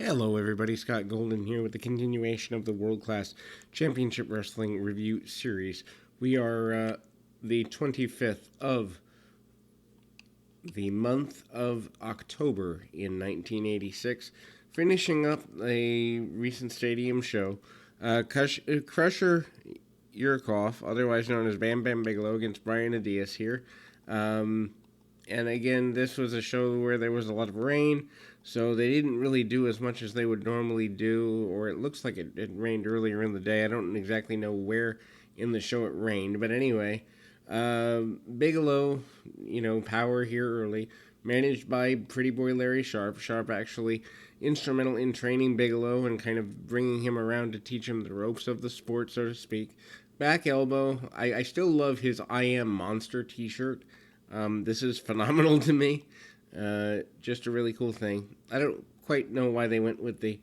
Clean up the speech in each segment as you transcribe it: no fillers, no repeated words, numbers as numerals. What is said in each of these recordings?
Hello, everybody. Scott Golden here with the continuation of the World Class Championship Wrestling Review Series. We are the 25th of the month of October in 1986, finishing up a recent stadium show. Crusher Yurkov, otherwise known as Bam Bam Bigelow, against Brian Adias here. And again, this was a show where there was a lot of rain, so they didn't really do as much as they would normally do, or it looks like it rained earlier in the day. I don't exactly know where in the show it rained, but anyway, Bigelow, power here early, managed by Pretty Boy Larry Sharp. Sharp actually instrumental in training Bigelow and kind of bringing him around to teach him the ropes of the sport, so to speak. Back elbow, I still love his I Am Monster t-shirt. This is phenomenal to me. Just a really cool thing. I don't quite know why they went with the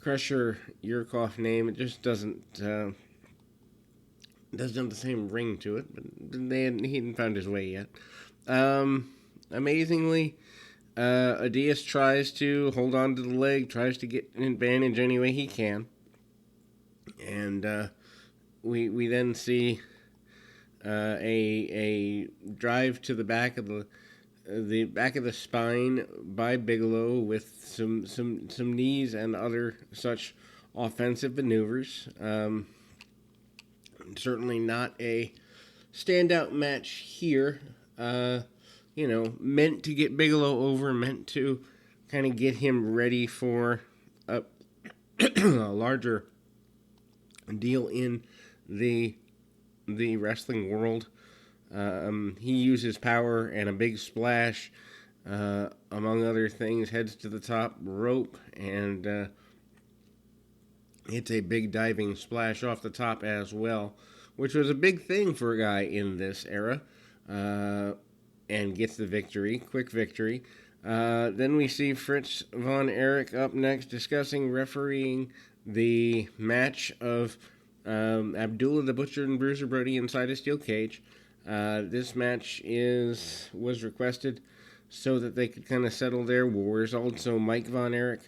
Crusher Yurkov name. It just doesn't have the same ring to it. But he hadn't found his way yet. Amazingly, Adias tries to hold on to the leg, tries to get an advantage any way he can, and we then see a drive to the back of the spine by Bigelow with some knees and other such offensive maneuvers. Certainly not a standout match here. Meant to get Bigelow over, meant to kind of get him ready for a larger deal in the wrestling world. He uses power and a big splash, among other things, heads to the top rope, and it's a big diving splash off the top as well, which was a big thing for a guy in this era, and gets the victory, quick victory. Then we see Fritz von Erich up next discussing refereeing the match of Abdullah the Butcher and Bruiser Brody inside a steel cage. This match was requested so that they could kind of settle their wars. Also, Mike Von Erich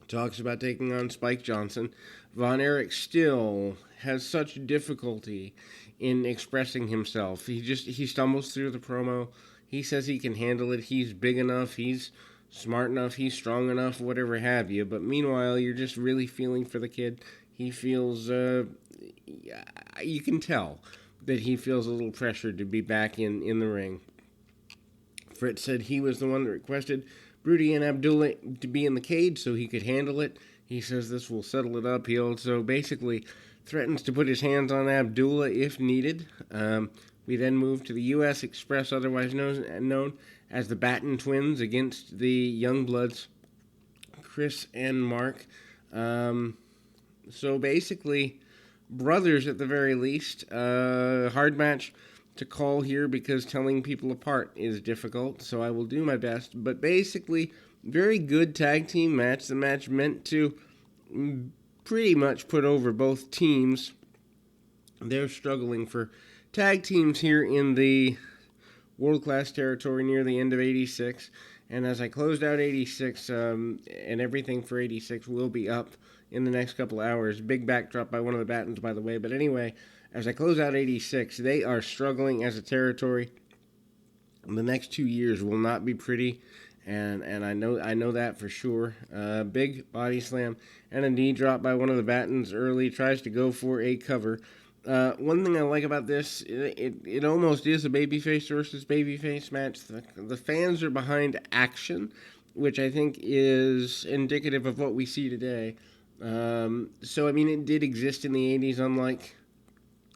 talks about taking on Spike Johnson. Von Erich still has such difficulty in expressing himself. He stumbles through the promo. He says he can handle it. He's big enough. He's smart enough. He's strong enough, whatever have you. But meanwhile, you're just really feeling for the kid. He feels, you can tell that he feels a little pressured to be back in the ring. Fritz said he was the one that requested Brody and Abdullah to be in the cage so he could handle it. He says this will settle it up. He also basically threatens to put his hands on Abdullah if needed. We then move to the U.S. Express, otherwise known as the Batten Twins, against the Youngbloods, Chris and Mark. So basically, brothers at the very least. Hard match to call here because telling people apart is difficult, so I will do my best. But basically, very good tag team match. The match meant to pretty much put over both teams. They're struggling for tag teams here in the world-class territory near the end of 86. And as I closed out 86, and everything for 86 will be up in the next couple hours. Big backdrop by one of the Battens, by the way. But anyway, as I close out 86, they are struggling as a territory. The next 2 years will not be pretty, and I know that for sure. Big body slam and a knee drop by one of the Battens early. Tries to go for a cover. One thing I like about this, it almost is a babyface versus babyface match. The fans are behind action, which I think is indicative of what we see today. So, I mean, it did exist in the 80s, unlike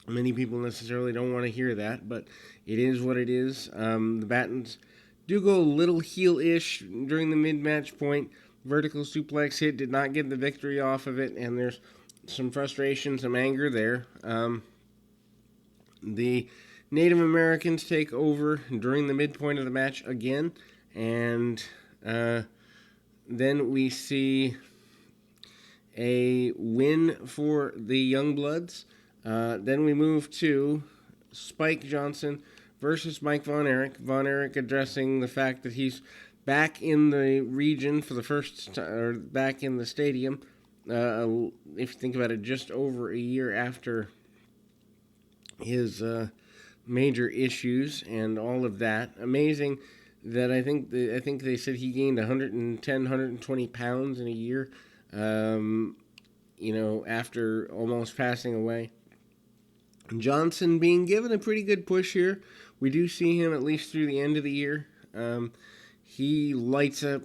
many people necessarily don't want to hear that, but it is what it is. The Battens do go a little heel-ish during the mid-match point. Vertical suplex hit, did not get the victory off of it, and there's some frustration, some anger there. The Native Americans take over during the midpoint of the match again, and then we see a win for the Youngbloods. Then we move to Spike Johnson versus Mike Von Erich. Von Erich addressing the fact that he's back in the region for the first time, or back in the stadium. If you think about it, just over a year after his major issues and all of that. Amazing that I think they said he gained 110, 120 pounds in a year. After almost passing away. Johnson being given a pretty good push here. We do see him at least through the end of the year. He lights up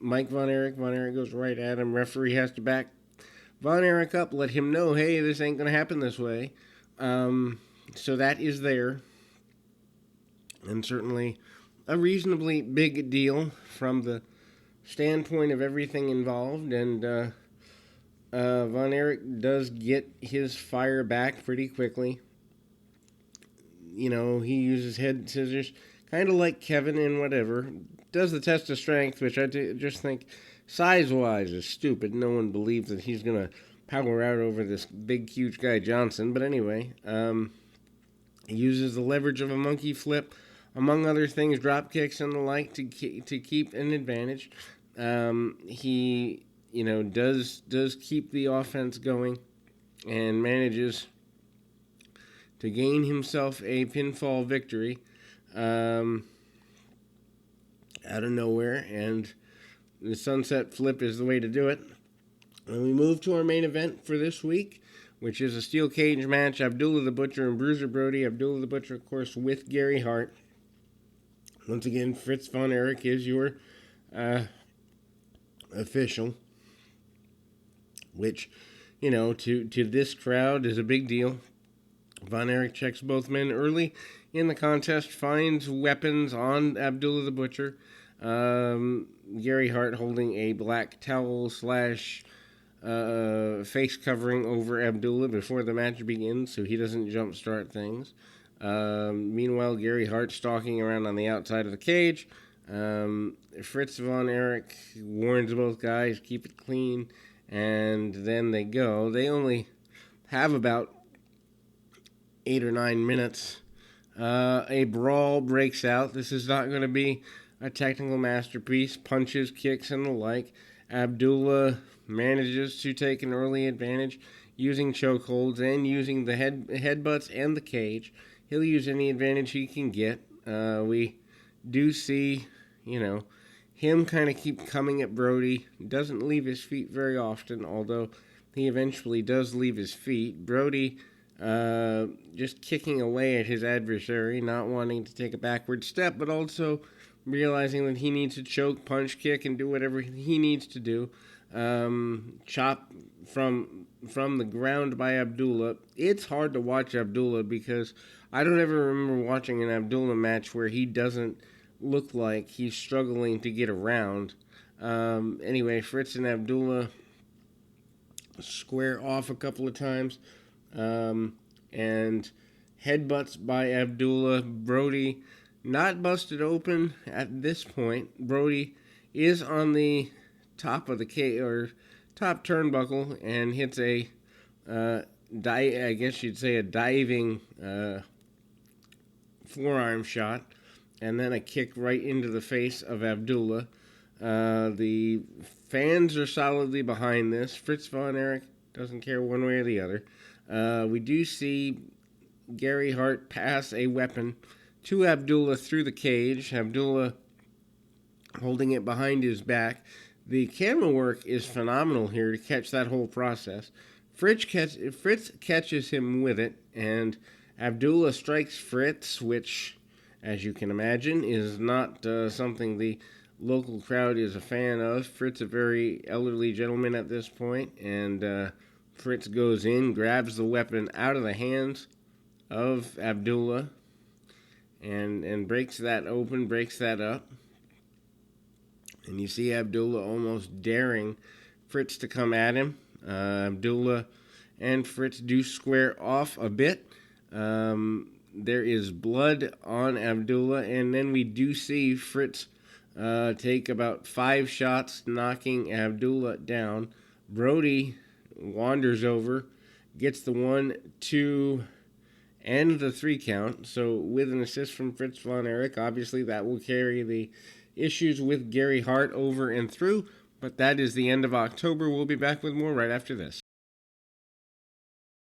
Mike Von Erich. Von Erich goes right at him. Referee has to back Von Erich up, let him know, hey, this ain't going to happen this way. So that is there. And certainly a reasonably big deal from the standpoint of everything involved. And Von Erich does get his fire back pretty quickly. He uses head scissors, kind of like Kevin in whatever. Does the test of strength, which I just think size-wise is stupid. No one believes that he's going to power out over this big, huge guy Johnson. But anyway, he uses the leverage of a monkey flip, among other things, drop kicks and the like, to keep an advantage. He does keep the offense going and manages to gain himself a pinfall victory out of nowhere, and the sunset flip is the way to do it. And we move to our main event for this week, which is a steel cage match, Abdullah the Butcher and Bruiser Brody. Abdullah the Butcher, of course, with Gary Hart. Once again, Fritz Von Erich is your official, which, to this crowd is a big deal. Von Erich checks both men early in the contest, finds weapons on Abdullah the Butcher. Gary Hart holding a black towel / face covering over Abdullah before the match begins, so he doesn't jumpstart things. Meanwhile, Gary Hart stalking around on the outside of the cage. Fritz Von Erich warns both guys, keep it clean, and then they go. They only have about 8 or 9 minutes. A brawl breaks out. This is not going to be a technical masterpiece. Punches, kicks, and the like. Abdullah manages to take an early advantage using chokeholds and using the headbutts and the cage. He'll use any advantage he can get. We do see, him kind of keep coming at Brody. Doesn't leave his feet very often, although he eventually does leave his feet. Brody just kicking away at his adversary, not wanting to take a backward step, but also realizing that he needs to choke, punch, kick, and do whatever he needs to do. Chop from the ground by Abdullah. It's hard to watch Abdullah because I don't ever remember watching an Abdullah match where he doesn't look like he's struggling to get around. Anyway, Fritz and Abdullah square off a couple of times. And headbutts by Abdullah. Brody not busted open at this point. Brody is on the top of the top turnbuckle and hits a I guess you'd say a diving forearm shot, and then a kick right into the face of Abdullah. The fans are solidly behind this. Fritz Von Erich doesn't care one way or the other. We do see Gary Hart pass a weapon to Abdullah through the cage. Abdullah holding it behind his back. The camera work is phenomenal here to catch that whole process. Fritz catches him with it, and Abdullah strikes Fritz, which, as you can imagine, is not something the local crowd is a fan of. Fritz, a very elderly gentleman at this point, and Fritz goes in, grabs the weapon out of the hands of Abdullah, and breaks that open, breaks that up. And you see Abdullah almost daring Fritz to come at him. Abdullah and Fritz do square off a bit. There is blood on Abdullah, and then we do see Fritz take about 5 shots, knocking Abdullah down. Brody wanders over, gets the 1, 2, and the 3 count. So with an assist from Fritz Von Erich, obviously that will carry the issues with Gary Hart over and through, but that is the end of October. We'll be back with more right after this.